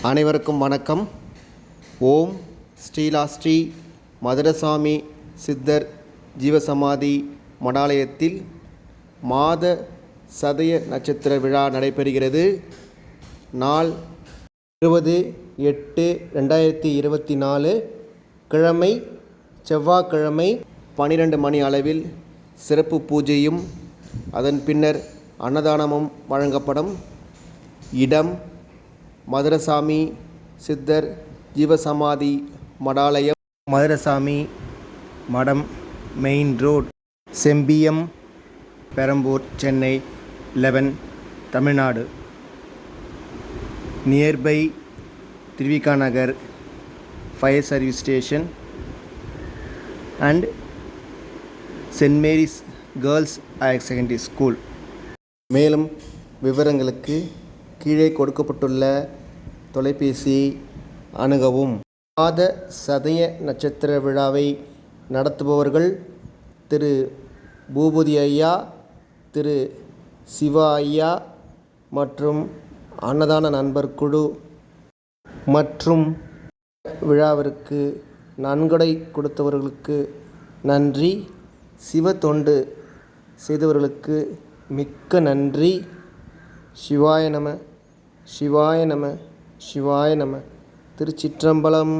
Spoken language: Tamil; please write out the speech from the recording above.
அனைவருக்கும் வணக்கம். ஓம் ஸ்ரீ மதுரசாமி சித்தர் ஜீவசமாதி மடாலயத்தில் மாத சதய நட்சத்திர விழா நடைபெறுகிறது. நாள் 20/8/2024, கிழமை செவ்வாய்க்கிழமை. 12 மணி அளவில் சிறப்பு பூஜையும் அதன் பின்னர் அன்னதானமும் வழங்கப்படும். இடம் மதுரசாமி சித்தர் ஜீவசமாதி மடாலயம், மதுரசாமி மடம், main road, Sembiam, Perambur, Chennai 11, Tamil Nadu. Nearby Thiruvika Nagar fire service station and saint Mary's girls higher secondary school. மேலும் விவரங்களுக்கு கீழே கொடுக்கப்பட்டுள்ள தொலைபேசி அணுகவும். மாத சதய நட்சத்திர விழாவை நடத்துபவர்கள் திரு பூபதி ஐயா, திரு சிவா ஐயா மற்றும் அன்னதான நண்பர் குழு மற்றும் விழாவிற்கு நன்கொடை கொடுத்தவர்களுக்கு நன்றி. சிவ தொண்டு செய்தவர்களுக்கு மிக்க நன்றி. சிவாய நம, சிவாய நம, சிவாய நம. திருச்சிற்றம்பலம்.